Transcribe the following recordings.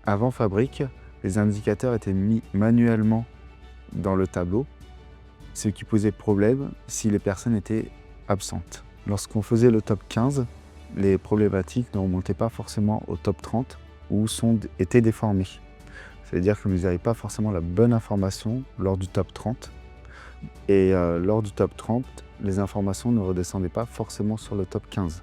Avant Fabric, les indicateurs étaient mis manuellement dans le tableau, ce qui posait problème si les personnes étaient absentes. Lorsqu'on faisait le top 15, les problématiques ne remontaient pas forcément au top 30 ou étaient déformées. C'est-à-dire que vous n'avez pas forcément la bonne information lors du top 30. Et lors du top 30, les informations ne redescendaient pas forcément sur le top 15.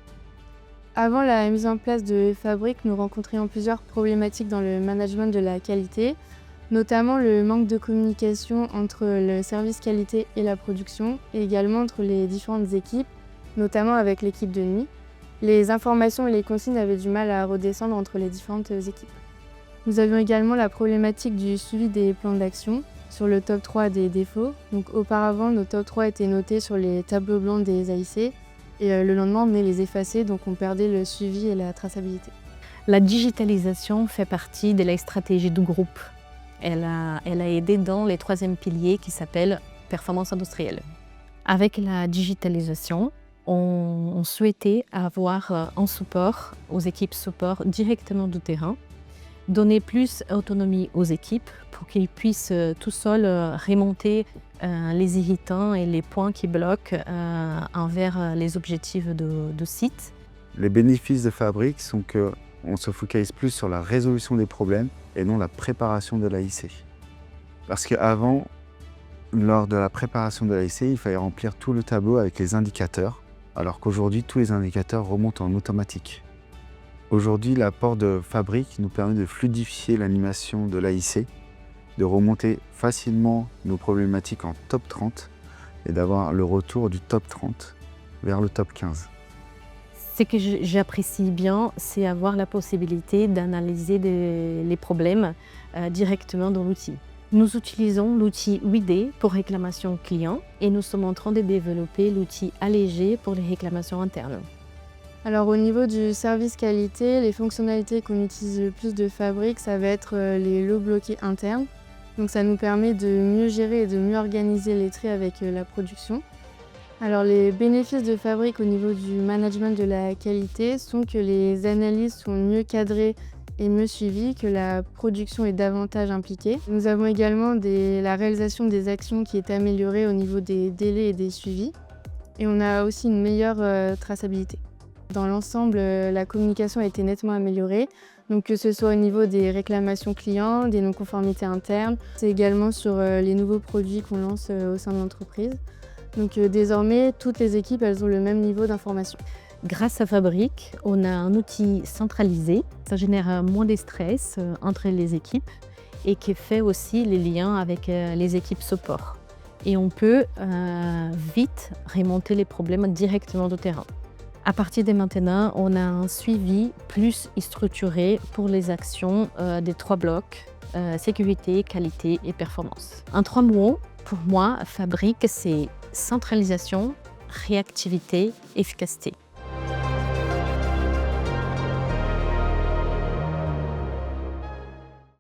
Avant la mise en place de Fabric, nous rencontrions plusieurs problématiques dans le management de la qualité, notamment le manque de communication entre le service qualité et la production, et également entre les différentes équipes, notamment avec l'équipe de nuit. Les informations et les consignes avaient du mal à redescendre entre les différentes équipes. Nous avions également la problématique du suivi des plans d'action sur le top 3 des défauts. Donc, auparavant, nos top 3 étaient notés sur les tableaux blancs des AIC et le lendemain, on venait les effacer, donc on perdait le suivi et la traçabilité. La digitalisation fait partie de la stratégie du groupe. Elle a aidé dans le troisième pilier qui s'appelle performance industrielle. Avec la digitalisation, on souhaitait avoir un support aux équipes support directement du terrain, donner plus d'autonomie aux équipes pour qu'ils puissent tout seuls remonter les irritants et les points qui bloquent envers les objectifs de site. Les bénéfices de Fabric sont qu'on se focalise plus sur la résolution des problèmes et non la préparation de l'AIC. Parce qu'avant, lors de la préparation de l'AIC, il fallait remplir tout le tableau avec les indicateurs, alors qu'aujourd'hui, tous les indicateurs remontent en automatique. Aujourd'hui, l'apport de Fabric nous permet de fluidifier l'animation de l'AIC, de remonter facilement nos problématiques en top 30 et d'avoir le retour du top 30 vers le top 15. Ce que j'apprécie bien, c'est avoir la possibilité d'analyser les problèmes directement dans l'outil. Nous utilisons l'outil 8D pour réclamation client et nous sommes en train de développer l'outil allégé pour les réclamations internes. Alors au niveau du service qualité, les fonctionnalités qu'on utilise le plus de Fabric, ça va être les lots bloqués internes. Donc ça nous permet de mieux gérer et de mieux organiser les traits avec la production. Alors les bénéfices de Fabric au niveau du management de la qualité sont que les analyses sont mieux cadrées et mieux suivies, que la production est davantage impliquée. Nous avons également la réalisation des actions qui est améliorée au niveau des délais et des suivis. Et on a aussi une meilleure traçabilité. Dans l'ensemble, la communication a été nettement améliorée, donc que ce soit au niveau des réclamations clients, des non-conformités internes, c'est également sur les nouveaux produits qu'on lance au sein de l'entreprise. Donc désormais, toutes les équipes, elles ont le même niveau d'information. Grâce à Fabric, on a un outil centralisé, ça génère moins de stress entre les équipes et qui fait aussi les liens avec les équipes support. Et on peut vite remonter les problèmes directement du terrain. À partir de maintenant, on a un suivi plus structuré pour les actions des 3 blocs, sécurité, qualité et performance. En 3 mots, pour moi, Fabric, c'est centralisation, réactivité, efficacité.